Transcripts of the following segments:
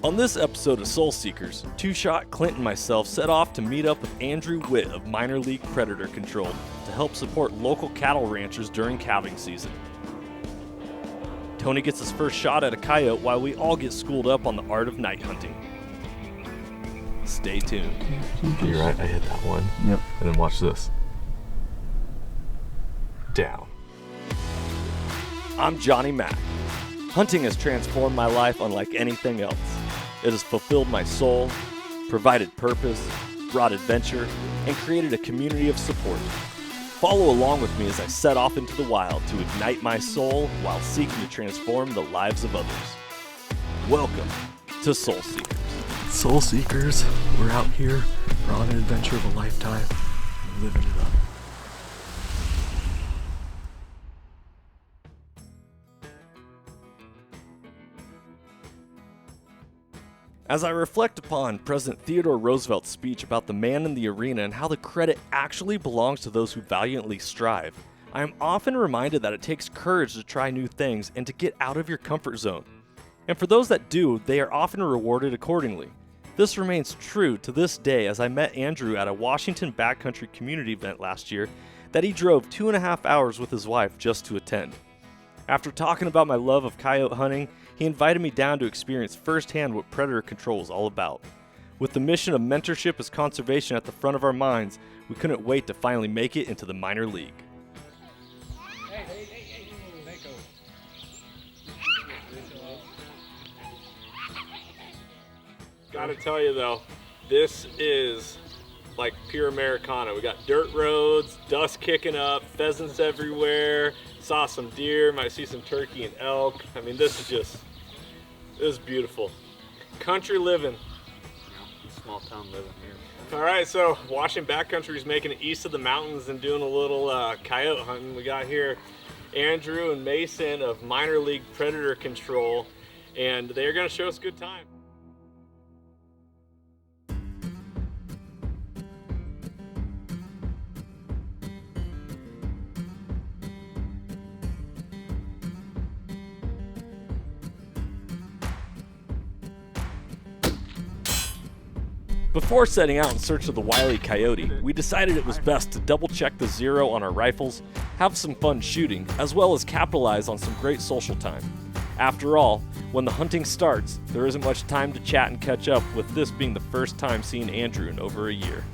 On this episode of Soul Seekers, two-shot Clint and myself set off to meet up with Andrew Witt of Minor League Predator Control to help support local cattle ranchers during calving season. Tony gets his first shot at a coyote while we all get schooled up on the art of night hunting. Stay tuned. You're right, I hit that one. Yep. And then watch this. Down. I'm Johnny Mack. Hunting has transformed my life unlike anything else. It has fulfilled my soul, provided purpose, brought adventure, and created a community of support. Follow along with me as I set off into the wild to ignite my soul while seeking to transform the lives of others. Welcome to Soul Seekers. Soul Seekers, we're out here. We're on an adventure of a lifetime. We're living it up. As I reflect upon President Theodore Roosevelt's speech about the man in the arena and how the credit actually belongs to those who valiantly strive, I am often reminded that it takes courage to try new things and to get out of your comfort zone. And for those that do, they are often rewarded accordingly. This remains true to this day as I met Andrew at a Washington Backcountry community event last year that he drove 2.5 hours with his wife just to attend. After talking about my love of coyote hunting, he invited me down to experience firsthand what predator control is all about. With the mission of mentorship as conservation at the front of our minds, we couldn't wait to finally make it into the minor league. Hey, Nico. Gotta tell you though, this is like pure Americana. We got dirt roads, dust kicking up, pheasants everywhere. Saw some deer, might see some turkey and elk. I mean, this is beautiful. Country living. Small town living here. All right, so Washington Backcountry is making it east of the mountains and doing a little coyote hunting. We got here Andrew and Mason of Minor League Predator Control, and they're gonna show us a good time. Before setting out in search of the wily coyote, we decided it was best to double check the zero on our rifles, have some fun shooting, as well as capitalize on some great social time. After all, when the hunting starts, there isn't much time to chat and catch up, with this being the first time seeing Andrew in over a year.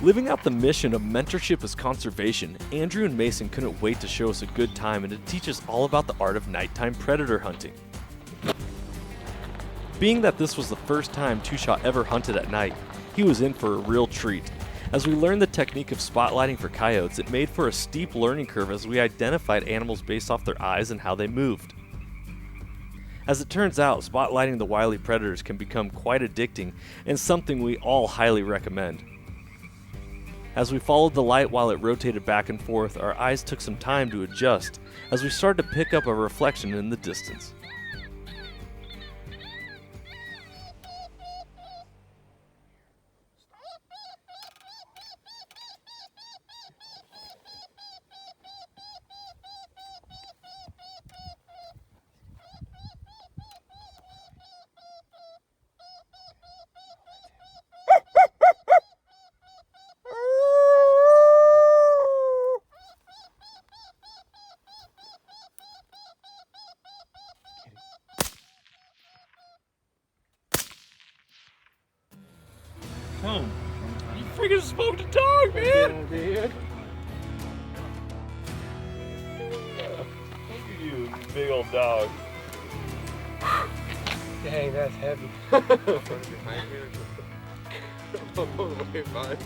Living out the mission of mentorship as conservation, Andrew and Mason couldn't wait to show us a good time and to teach us all about the art of nighttime predator hunting. Being that this was the first time Two-Shot ever hunted at night, he was in for a real treat. As we learned the technique of spotlighting for coyotes, it made for a steep learning curve as we identified animals based off their eyes and how they moved. As it turns out, spotlighting the wily predators can become quite addicting and something we all highly recommend. As we followed the light while it rotated back and forth, our eyes took some time to adjust as we started to pick up a reflection in the distance. You freaking smoked a dog, man! Dude. Look at you big old dog. Dang, that's heavy. Way fine.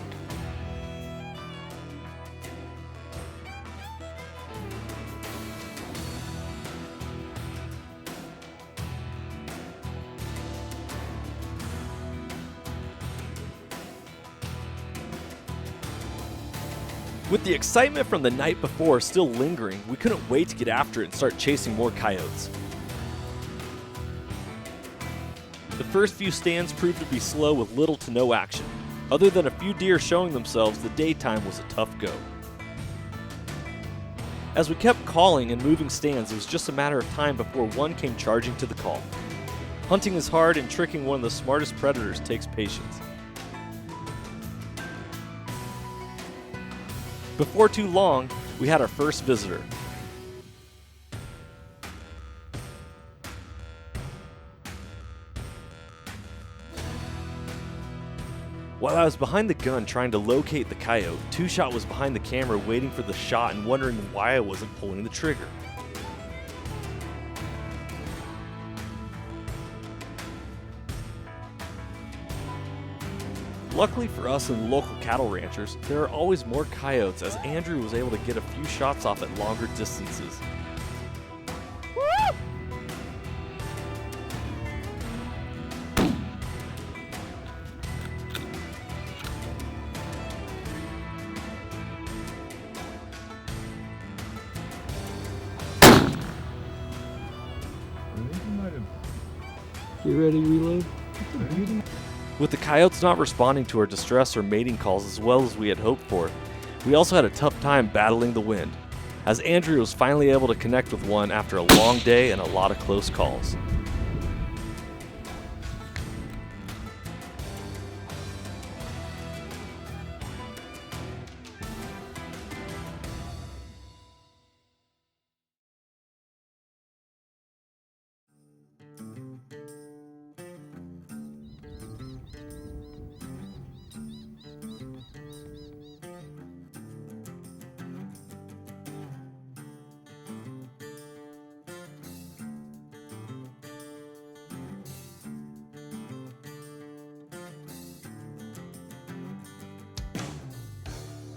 With the excitement from the night before still lingering, we couldn't wait to get after it and start chasing more coyotes. The first few stands proved to be slow with little to no action. Other than a few deer showing themselves, the daytime was a tough go. As we kept calling and moving stands, it was just a matter of time before one came charging to the call. Hunting is hard, and tricking one of the smartest predators takes patience. Before too long, we had our first visitor. While I was behind the gun trying to locate the coyote, Two Shot was behind the camera waiting for the shot and wondering why I wasn't pulling the trigger. Luckily for us and local cattle ranchers, there are always more coyotes, as Andrew was able to get a few shots off at longer distances. You ready, reload? With the coyotes not responding to our distress or mating calls as well as we had hoped for, we also had a tough time battling the wind, as Andrew was finally able to connect with one after a long day and a lot of close calls.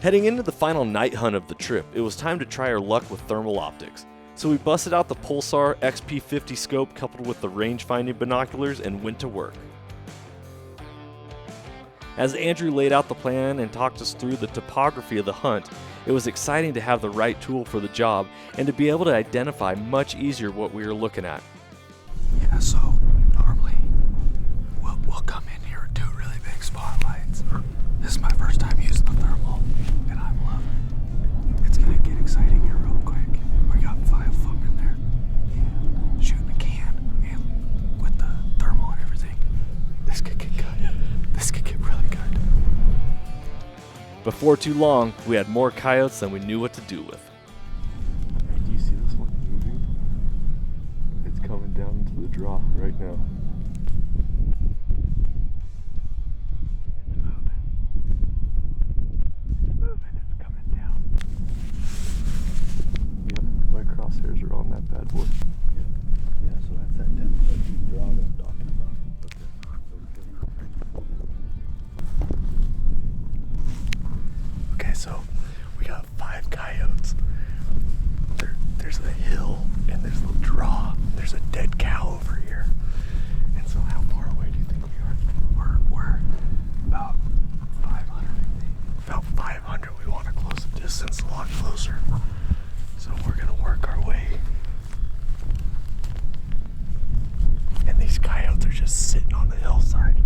Heading into the final night hunt of the trip, it was time to try our luck with thermal optics. So we busted out the Pulsar XP50 scope coupled with the range-finding binoculars and went to work. As Andrew laid out the plan and talked us through the topography of the hunt, it was exciting to have the right tool for the job and to be able to identify much easier what we were looking at. Yeah, so normally we'll come in here with 2 really big spotlights. This is my first time using the thermal, and I'm loving it. It's gonna get exciting here real quick. We got 5 of them in there, and shooting a can, and with the thermal and everything, this could get good. This could get really good. Before too long, we had more coyotes than we knew what to do with. Hey, do you see this one moving? It's coming down into the draw right now. Crosshairs are on that bad boy. Yeah, so that's that 10-foot deep draw that I'm talking about. Okay, so we got 5 coyotes. There's a hill and there's a little draw. There's a dead cow over here. And so how far away do you think we are? We're about 500. About 500. We want to close the distance a lot closer. So we're gonna work our way. And these coyotes are just sitting on the hillside.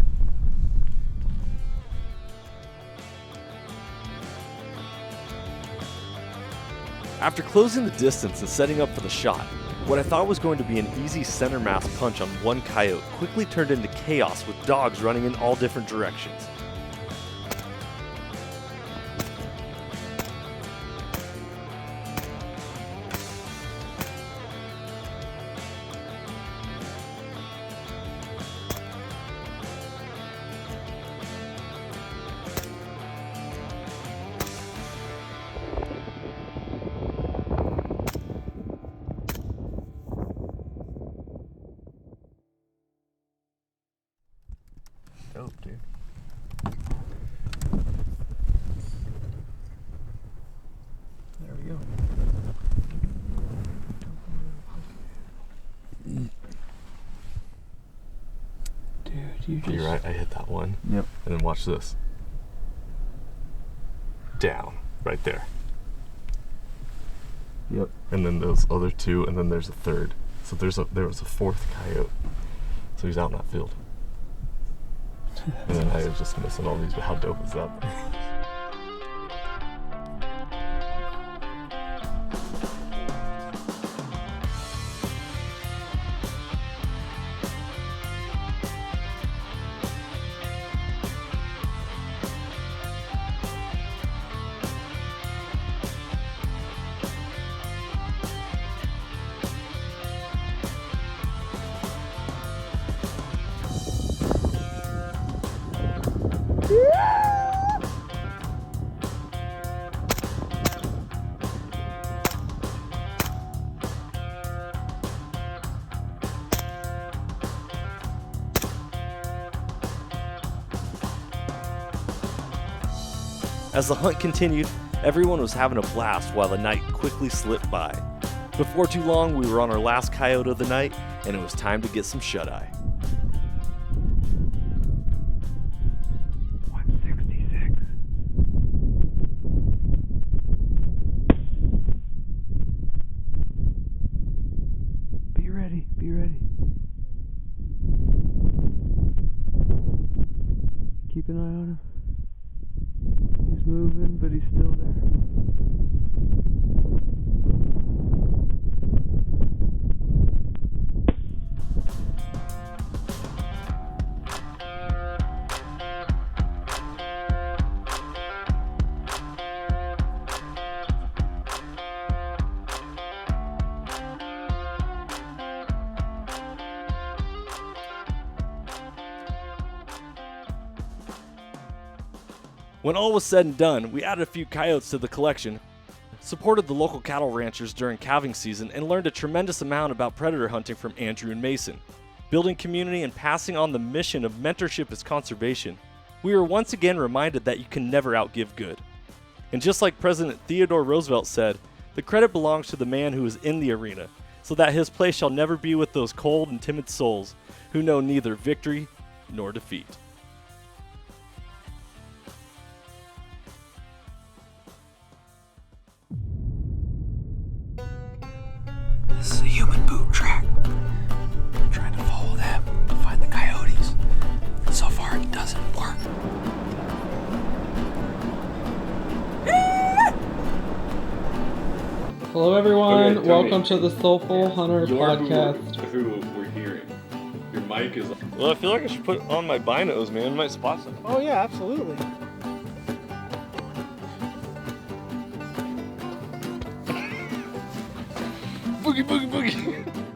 After closing the distance and setting up for the shot, what I thought was going to be an easy center mass punch on one coyote quickly turned into chaos with dogs running in all different directions. Dope, dude. There we go. Dude, you just... You're right, I hit that one. Yep. And then watch this. Down, right there. Yep. And then those other 2, and then there's a third. So there was a 4th coyote. So he's out in that field. And then I was just missing all these. How dope is that? As the hunt continued, everyone was having a blast while the night quickly slipped by. Before too long, we were on our last coyote of the night, and it was time to get some shut-eye. 166. Be ready, be ready. Keep an eye on him. He's moving, but he's still there. When all was said and done, we added a few coyotes to the collection, supported the local cattle ranchers during calving season, and learned a tremendous amount about predator hunting from Andrew and Mason. Building community and passing on the mission of mentorship as conservation, we were once again reminded that you can never outgive good. And just like President Theodore Roosevelt said, the credit belongs to the man who is in the arena, so that his place shall never be with those cold and timid souls who know neither victory nor defeat. This is a human boot track. I'm trying to follow them to find the coyotes. So far, it doesn't work. Hello, everyone. Okay, tell Welcome me. to the Soulful Hunter podcast. Who we're hearing. Your mic is. Well, I feel like I should put on my binos, man. It might spot something. Oh yeah, absolutely. Boogie, boogie, boogie.